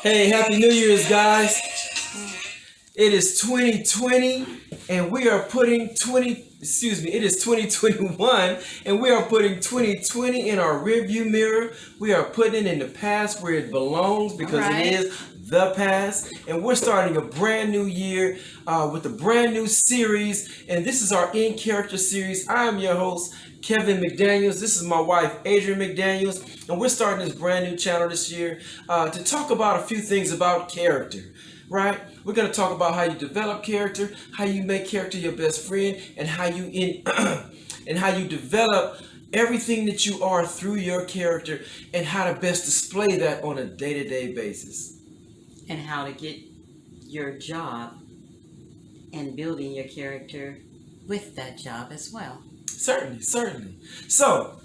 Hey, Happy New Year's, guys. It is 2020 and we are putting it is 2021 and we are putting 2020 in our rearview mirror. We are putting it in the past where it belongs because it is the past. And we're starting a brand new year with a brand new series. And this is our In Character series. I am your host, Kevin McDaniels. This is my wife, Adrian McDaniels. And we're starting this brand new channel this year to talk about a few things about character, right? We're going to talk about how you develop character, how you make character your best friend, and how you and how you develop everything that you are through your character, and how to best display that on a day-to-day basis. And how to get your job and building your character with that job as well. Certainly. So,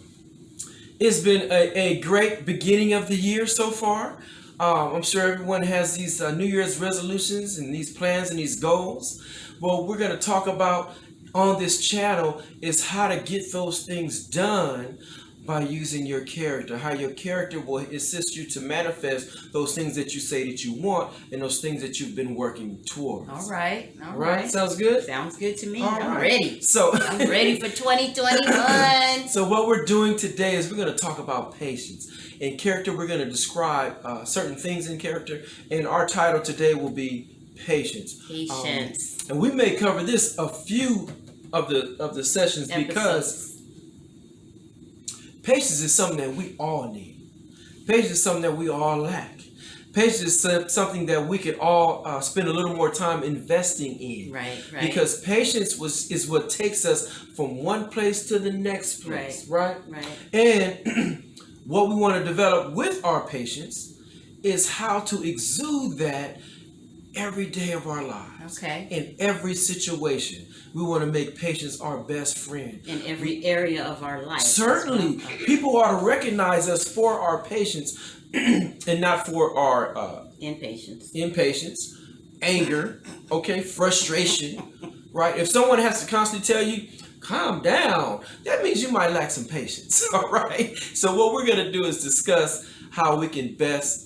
it's been a great beginning of the year so far. I'm sure everyone has these New Year's resolutions and these plans and these goals. Well, we're going to talk about on this channel is how to get those things done by using your character, how your character will assist you to manifest those things that you say that you want and those things that you've been working towards. All right. Sounds good? Sounds good to me. All I'm right. ready. I'm ready for 2021. So what we're doing today is we're going to talk about patience. In character, we're going to describe certain things in character, and our title today will be patience. Patience. And we may cover this a few of the sessions because patience is something that we all need. Patience is something that we all lack. Patience is something that we could all spend a little more time investing in. Right. Because patience is what takes us from one place to the next place. Right. And what we want to develop with our patience is how to exude that every day of our lives. Okay. In every situation. We want to make patience our best friend. In every area of our life. Certainly. People ought to recognize us for our patience and not for our impatience, anger, frustration, right? If someone has to constantly tell you, calm down, that means you might lack some patience, all right? So what we're going to do is discuss how we can best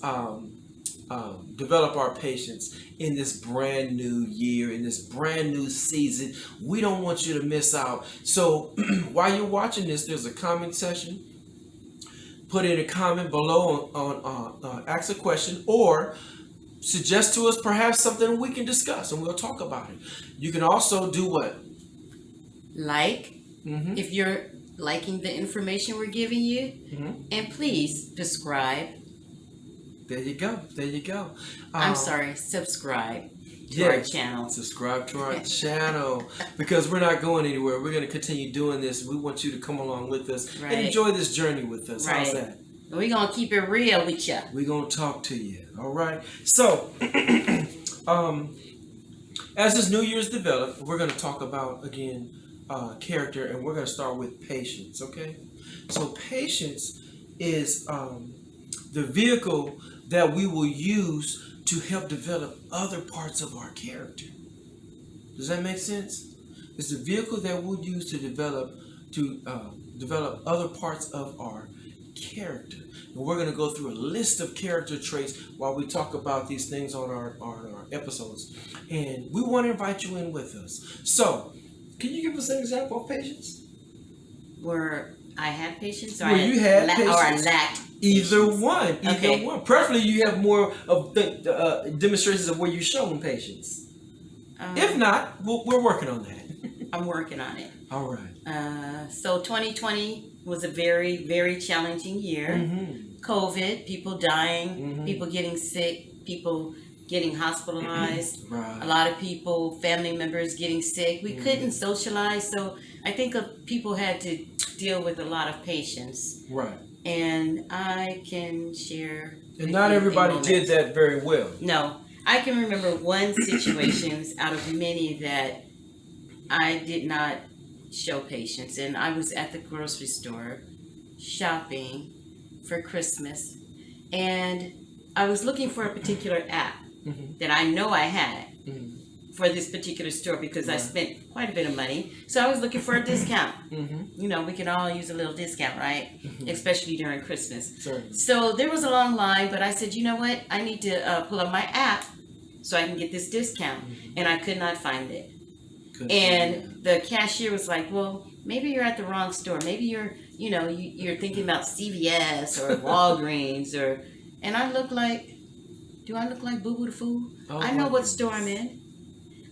develop our patience in this brand new year, in this brand new season. We don't want you to miss out. So while you're watching this, there's a comment section. Put in a comment below on ask a question or suggest to us perhaps something we can discuss and we'll talk about it. You can also do what? If you're liking the information we're giving you, and please subscribe. There you go. I'm sorry, subscribe to our channel. Subscribe to our channel because we're not going anywhere. We're going to continue doing this. We want you to come along with us and enjoy this journey with us. How's that? We're going to keep it real with you. We're going to talk to you. All right. So, as this New Year's develop, we're going to talk about, again, character, and we're going to start with patience, okay? So patience is the vehicle that we will use to help develop other parts of our character. Does that make sense? It's the vehicle that we'll use to develop other parts of our character. And we're going to go through a list of character traits while we talk about these things on our episodes. And we want to invite you in with us. So, can you give us an example of patience? Where I had patience, or you had patience, or I lacked. Either one. Preferably, you have more of the demonstrations of where you've shown patience. If not, we're working on that. I'm working on it. All right. So 2020 was a very, very challenging year. COVID, people dying, people getting sick, people getting hospitalized. A lot of people, family members getting sick. We couldn't socialize, so I think people had to deal with a lot of patience. Right. And I can share. And not everybody did that very well. No. I can remember one situation out of many that I did not show patience. And I was at the grocery store shopping for Christmas. And I was looking for a particular app that I know I had. for this particular store because I spent quite a bit of money. So I was looking for a discount. You know, we can all use a little discount, right? Especially during Christmas. Certainly. So there was a long line, but I said, you know what? I need to pull up my app so I can get this discount. And I could not find it. And the cashier was like, well, maybe you're at the wrong store. Maybe you're thinking about CVS or Walgreens or, and I look like, do I look like Boo Boo the Fool? I know what store I'm in.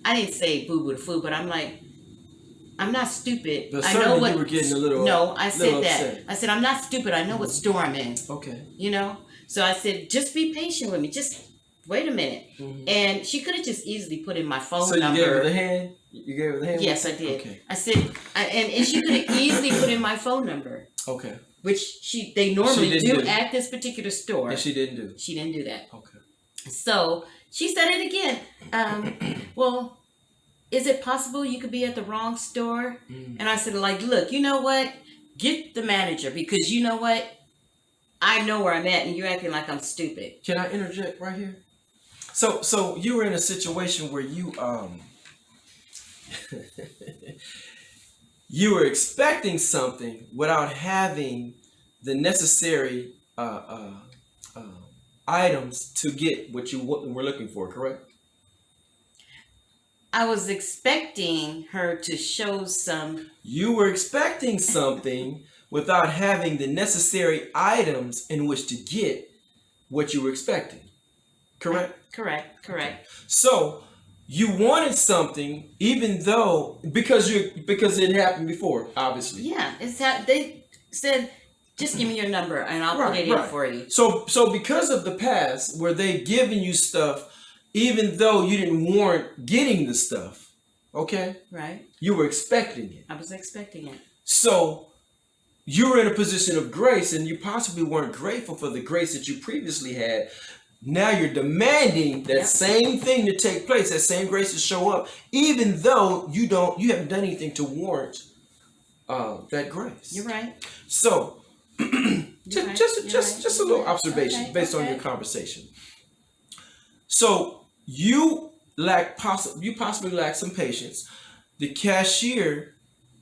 I didn't say Boo Boo the Fool, but I'm like, I'm not stupid. But I know what. You were getting a little. No, I said that. Upset. I said I'm not stupid. I know what store I'm in. Okay. You know, so I said, just be patient with me. Just wait a minute. And she could have just easily put in my phone number. So you gave her the hand. You gave her the hand. Yes, I did. Okay. I said, and she could have easily put in my phone number. Okay. Which they normally do at this particular store. And she didn't do. She didn't do that. Okay. So she said it again. Well, is it possible you could be at the wrong store? And I said, like, look, you know what? Get the manager because you know what? I know where I'm at and you're acting like I'm stupid. Can I interject right here? So you were in a situation where you you were expecting something without having the necessary items to get what you were looking for, correct? I was expecting her to show some. You were expecting something without having the necessary items in which to get what you were expecting, correct? Correct. So you wanted something, even though because it happened before, obviously. Yeah, they said, just give me your number and I'll put it in for you. So because of the past, where they giving you stuff, even though you didn't warrant getting the stuff, okay? Right. You were expecting it. I was expecting it. So you were in a position of grace, and you possibly weren't grateful for the grace that you previously had. Now you're demanding that same thing to take place, that same grace to show up, even though you haven't done anything to warrant that grace. You're right. So just a little observation based on your conversation. So you possibly lack some patience. The cashier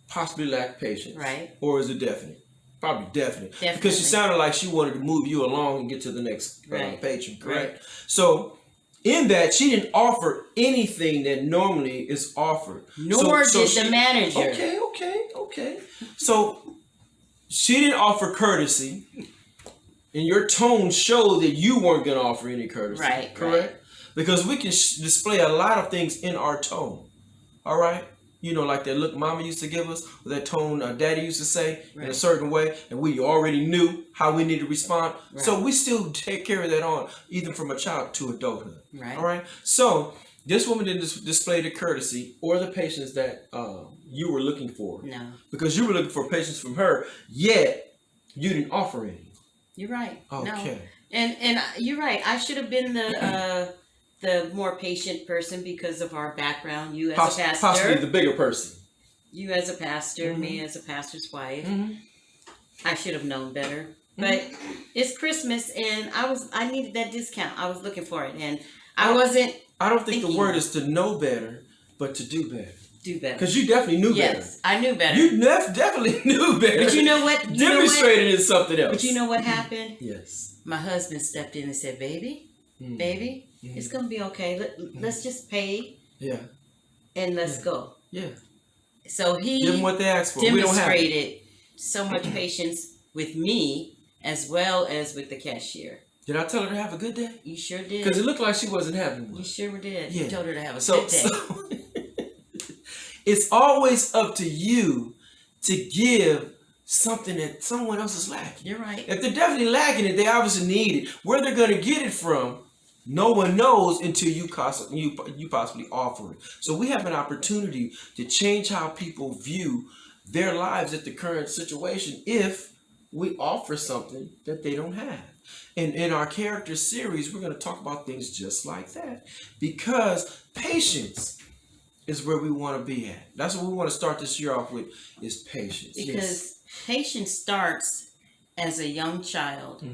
possibly lacked patience. Right. Or is it definite? Probably definite. Because she sounded like she wanted to move you along and get to the next patron, correct? Right. So in that, she didn't offer anything that normally is offered. Nor did the manager. Okay. So she didn't offer courtesy. And your tone showed that you weren't going to offer any courtesy. Right. Correct? Right. Because we can display a lot of things in our tone. All right? You know, like that look mama used to give us, or that tone daddy used to say in a certain way, and we already knew how we need to respond. Right. So we still take care of that on, even from a child to adulthood. Right. All right? So this woman didn't display the courtesy or the patience that you were looking for. No. Because you were looking for patience from her, yet you didn't offer any. You're right. Okay. No. And you're right. I should have been the more patient person because of our background. You as a pastor. Possibly the bigger person. You as a pastor, me as a pastor's wife. I should have known better. But it's Christmas and I needed that discount. I was looking for it and I don't think the word is to know better, but to do better. Do better. Because you definitely knew better. Yes, I knew better. You definitely knew better. But you know what? Demonstrated in something else. But you know what happened? Yes. My husband stepped in and said, baby, it's going to be okay. Let's just pay. Yeah. And let's go. Yeah. So he give them what they asked for. Demonstrated so much patience with me as well as with the cashier. Did I tell her to have a good day? You sure did. Because it looked like she wasn't having one. You sure did. Yeah. You told her to have a good day. So it's always up to you to give something that someone else is lacking. You're right. If they're definitely lacking it, they obviously need it. Where they're going to get it from, no one knows until you possibly offer it. So we have an opportunity to change how people view their lives at the current situation if we offer something that they don't have. And in our character series, we're going to talk about things just like that. Because patience is where we want to be at. That's what we want to start this year off with, is patience. Because patience starts as a young child.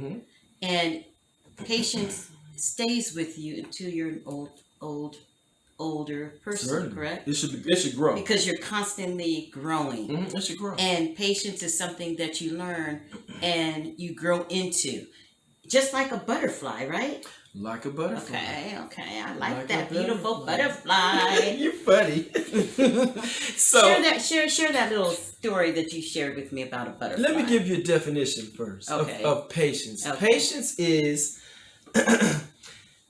And patience stays with you until you're an old older person, Certainly. correct? It should grow. Because you're constantly growing. It should grow. And patience is something that you learn and you grow into. Just like a butterfly, right? Like a butterfly. Okay. I like a that beautiful butterfly. butterfly. You're funny. So share that little story that you shared with me about a butterfly. let me give you a definition first of patience. Okay. Patience is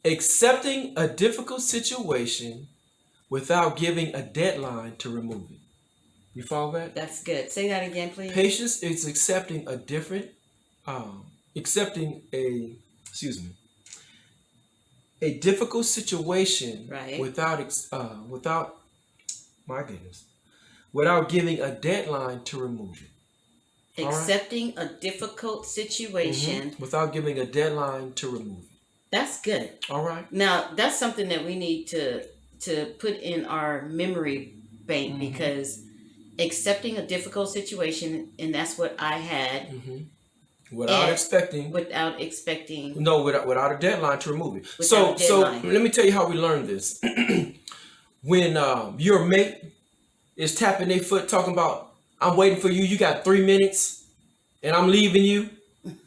accepting a difficult situation without giving a deadline to remove it. You follow that? That's good. Say that again, please. Patience is accepting a different, a difficult situation Right. without, my goodness, without giving a deadline to remove it. Accepting a difficult situation. Without giving a deadline to remove it. That's good. All right. Now, that's something that we need to put in our memory bank because accepting a difficult situation, and that's what I had. Without expecting without expecting without a deadline to remove it. So let me tell you how we learned this. When your mate is tapping their foot talking about, I'm waiting for you, you got 3 minutes and I'm leaving you,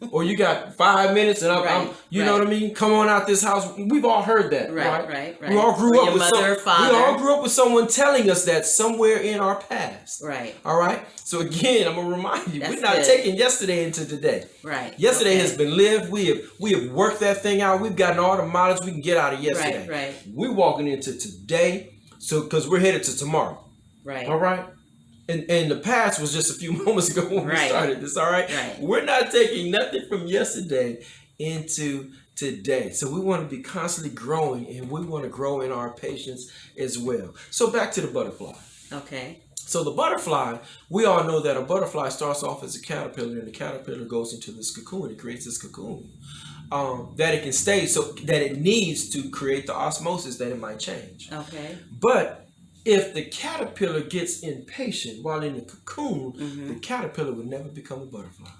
or you got 5 minutes and I'm you know what I mean, come on out this house. We've all heard that, right? We all grew up with we all grew up with someone telling us that somewhere in our past. Right. All right. So again, I'm gonna remind you, we're not taking yesterday into today. Right. Yesterday has been lived. We have worked that thing out. We've gotten all the mileage we can get out of yesterday. Right. We're walking into today, so because we're headed to tomorrow. Right. All right. And the past was just a few moments ago when we started this. All right. We're not taking nothing from yesterday into today. So we want to be constantly growing, and we want to grow in our patience as well. So back to the butterfly. Okay. So the butterfly, we all know that a butterfly starts off as a caterpillar, and the caterpillar goes into this cocoon. It creates this cocoon that it can stay, so that it needs to create the osmosis that it might change. Okay. But if the caterpillar gets impatient while in the cocoon, the caterpillar will never become a butterfly.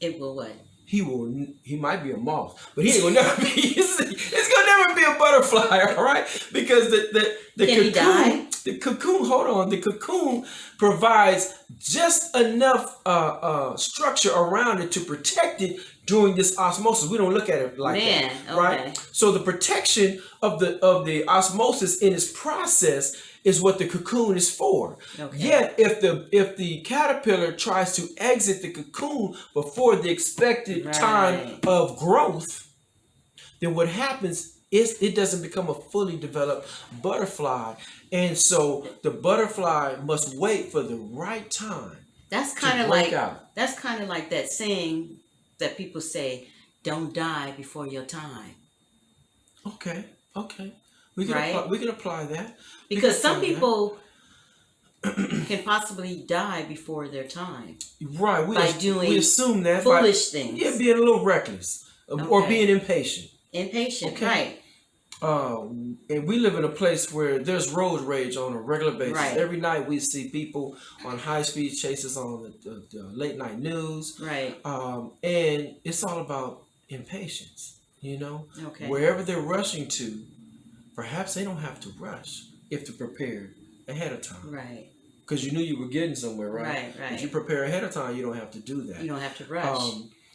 It will what? He might be a moth, but he ain't gonna never be. It's gonna never be a butterfly, all right? Because the Can cocoon, he die? the cocoon. Hold on, the cocoon provides just enough structure around it to protect it during this osmosis. We don't look at it like that, right? So the protection of the osmosis in its process is what the cocoon is for. Okay. Yet, if the caterpillar tries to exit the cocoon before the expected time of growth, then what happens is it doesn't become a fully developed butterfly, and so the butterfly must wait for the right time. That's kind of like that saying that people say, "Don't die before your time." Okay. We can apply that. Because some people can possibly die before their time. Right. We assume that foolish things. Yeah, being a little reckless or being impatient. Right. And we live in a place where there's road rage on a regular basis. Right. Every night we see people on high-speed chases on the late-night news. Right. And it's all about impatience, you know? Okay. Wherever they're rushing to, perhaps they don't have to rush if they're prepared ahead of time. Right. Because you knew you were getting somewhere, right? Right. If you prepare ahead of time, you don't have to do that. You don't have to rush.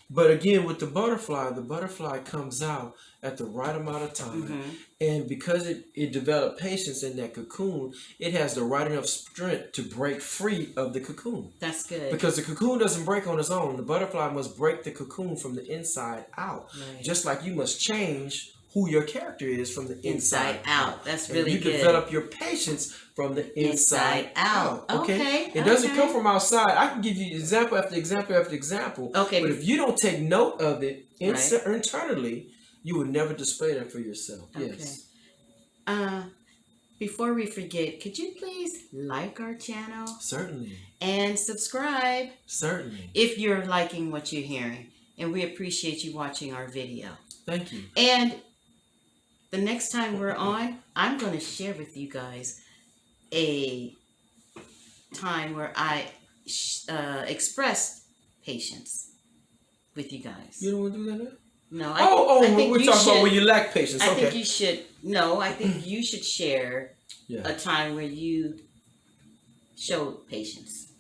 But again, with the butterfly comes out at the right amount of time. And because it developed patience in that cocoon, it has the right enough strength to break free of the cocoon. That's good. Because the cocoon doesn't break on its own. The butterfly must break the cocoon from the inside out. Right. Just like you must change who your character is from the inside out. That's really good. You develop your patience from the inside out. Okay. It doesn't come from outside. I can give you example after example after example. Okay. But if you don't take note of it internally, you would never display that for yourself. Okay. Yes. Before we forget, could you please like our channel? Certainly. And subscribe. Certainly. If you're liking what you're hearing. And we appreciate you watching our video. Thank you. And the next time we're on, I'm going to share with you guys a time where I expressed patience with you guys. You don't want to do that now? No. We're talking about when you lack patience. I think you should. No, I think you should share Yeah. a time where you showed patience?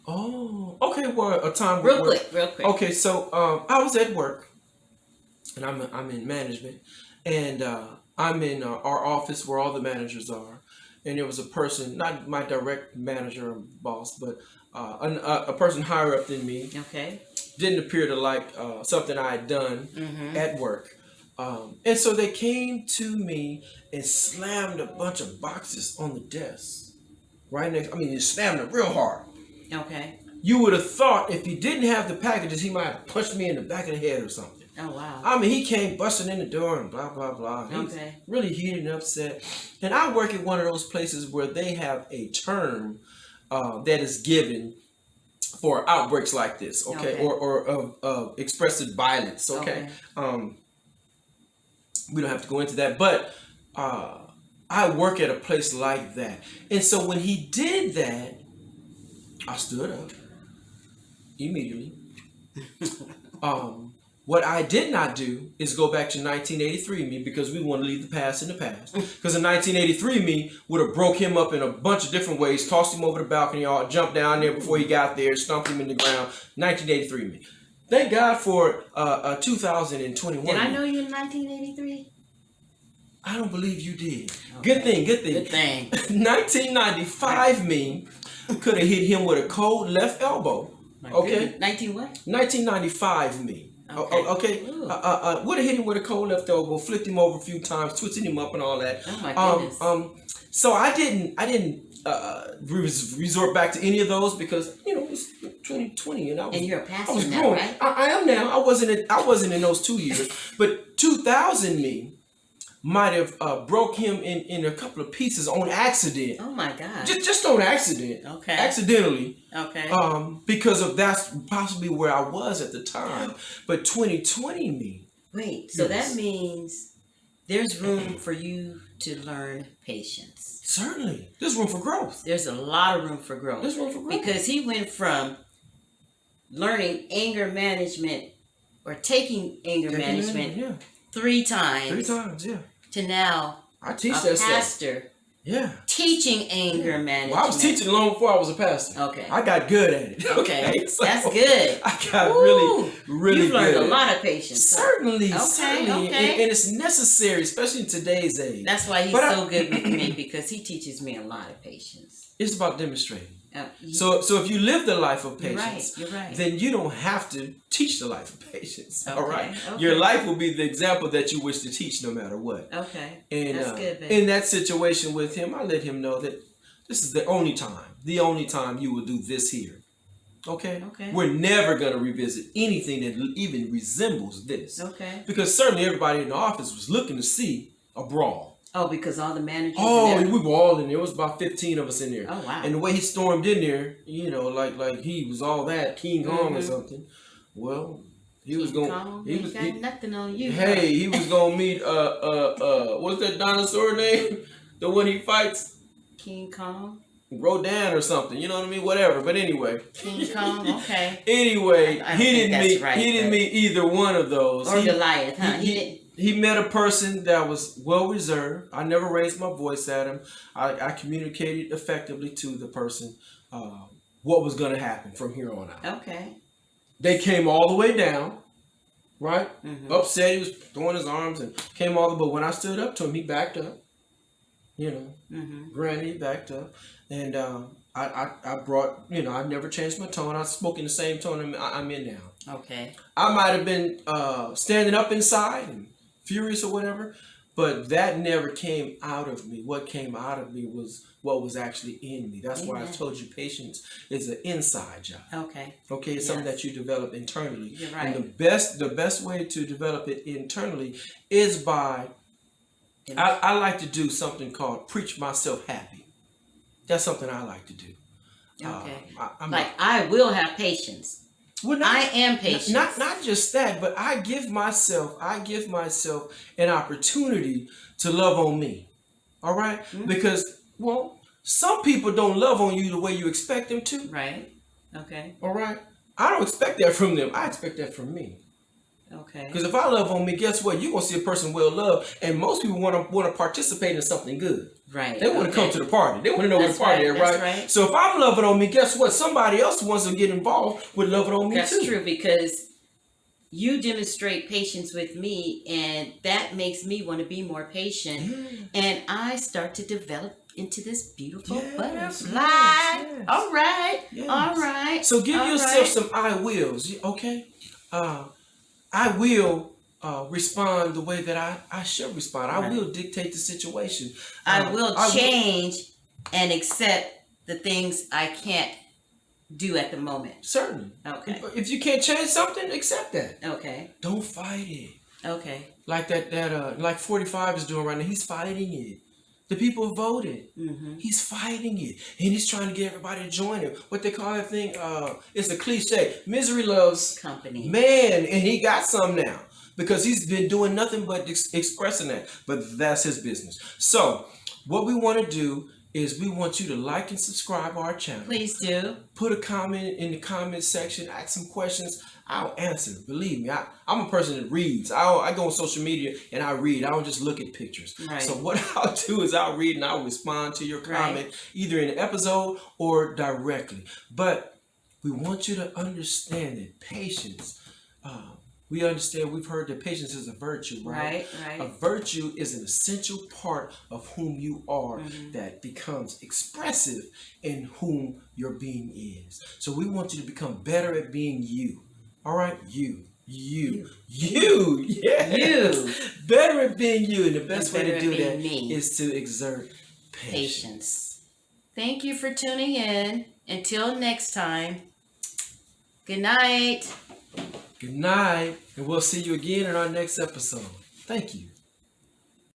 Oh, okay. Well, a time Real where, quick, real quick. okay. So I was at work, and I'm in management, and I'm in our office where all the managers are, and there was a person, not my direct manager or boss, but a person higher up than me, Okay. didn't appear to like something I had done at work. And so they came to me and slammed a bunch of boxes on the desk right next. I mean, they slammed it real hard. Okay. You would have thought if he didn't have the packages, he might have punched me in the back of the head or something. Oh wow. I mean, he came busting in the door and blah blah blah. He's Okay. really heated and upset. And I work at one of those places where they have a term that is given for outbreaks like this, okay, Okay. or of expressive violence, okay. We don't have to go into that, but I work at a place like that, and so when he did that, I stood up immediately. What I did not do is go back to 1983 me, because we want to leave the past in the past. Because in 1983 me would have broke him up in a bunch of different ways, tossed him over the balcony, or jumped down there before he got there, stomped him in the ground. 1983 me. Thank God for 2021. Did I know you in 1983? I don't believe you did. Okay. Good thing. Good thing. 1995 me could have hit him with a cold left elbow. Okay. 19 what? 1995 me. Okay. Would have hit him with a cold left elbow, flicked him over a few times, twisted him up and all that. Oh my goodness. So I didn't resort back to any of those, because it's 2020 and and you're a pastor I was now, growing. right? I am now. I wasn't in those 2 years, but 2000 me might have broke him in a couple of pieces on accident. Oh my God. Just on accident. Okay. Accidentally. Okay. Because of that's possibly where I was at the time. But 2020 me. Wait, so Yes. that means there's room for you to learn patience. Certainly. There's room for growth. There's a lot of room for growth. There's room for growth. Because he went from learning anger management or taking anger management Yeah. 3 times 3 times, yeah. to now I teach a that stuff. pastor Yeah. teaching anger management. Well, I was teaching long before I was a pastor. Okay. I got good at it. Okay. So That's good. I got Woo. really You've learned good a at lot of patience. Certainly, Okay, certainly. okay. And it's necessary, especially in today's age. That's why he's so good with me, because he teaches me a lot of patience. It's about demonstrating. You- So if you live the life of You're patience, right. You're right. then you don't have to teach the life of patience. All Okay, right? okay. Your life will be the example that you wish to teach no matter what. Okay. And That's good, babe. in that situation with him, I let him know that this is the only time you will do this here. Okay? Okay. We're never going to revisit anything that even resembles this. Okay. Because certainly everybody in the office was looking to see a brawl. Oh, because all the managers. Oh, and we were all in there. It was about 15 of us in there. Oh, wow. And the way he stormed in there, like he was all that King Kong or something. Well, he was going. He was got nothing on you. Hey, he was gonna meet what's that dinosaur name? The one he fights, King Kong. Rodan or something. You know what I mean? Whatever. But anyway. King Kong. Okay. Anyway, I don't he think didn't that's meet. right, He didn't but- meet either one of those. Or Goliath, huh? He didn't. He met a person that was well reserved. I never raised my voice at him. I communicated effectively to the person what was going to happen from here on out. Okay. They came all the way down, right? Mhm. Upset, he was throwing his arms and came all the way. But when I stood up to him, he backed up. Granted, he backed up. And I brought, I never changed my tone. I spoke in the same tone I'm in now. Okay. I might have been standing up inside and furious or whatever, but that never came out of me. What came out of me was what was actually in me. That's why I Amen. told you patience is an inside job. Okay. Okay, it's something Yes. that you develop internally. You're And right. the best way to develop it internally is by I like to do something called preach myself happy. That's something I like to do. Okay. I'm Like, I will have patience. well, not- I am patient. Not just that, but I give myself an opportunity to love on me. All right? Mm-hmm. Because some people don't love on you the way you expect them to. Right. Okay. All right? I don't expect that from them. I expect that from me. Okay. Because if I love on me, guess what? You're gonna see a person well loved, and most people want to participate in something good. Right. They want to come to the party. They want to know where the party is, That's right? right. So if I'm loving on me, guess what? Somebody else wants to get involved with loving on me too. That's true, because you demonstrate patience with me, and that makes me want to be more patient, and I start to develop into this beautiful butterfly. Yes. All right. Yes. All right. So give all yourself right. some I wills, okay? I will respond the way that I should respond. I will dictate the situation. I will change and accept the things I can't do at the moment. Certainly. Okay. If you can't change something, accept that. Okay. Don't fight it. Okay. Like like 45 is doing right now. He's fighting it. The people voted. Mm-hmm. He's fighting it, and he's trying to get everybody to join him. What they call that thing? It's a cliche. Misery loves company. Man, and he got some now because he's been doing nothing but expressing that. But that's his business. So, what we want to do is we want you to like and subscribe our channel. Please do. Put a comment in the comment section. Ask some questions. I'll answer. Believe me, I'm a person that reads. I go on social media and I read. I don't just look at pictures. Right. So what I'll do is I'll read and I'll respond to your comment either in the episode or directly. But we want you to understand that patience. We understand. We've heard that patience is a virtue, right? Right. A virtue is an essential part of whom you are that becomes expressive in whom your being is. So we want you to become better at being you. All right, you, yeah, You. Better at being you, and the best way better to at do being that me. is to exert patience. Patience. Thank you for tuning in. Until next time. Good night. Good night, and we'll see you again in our next episode. Thank you.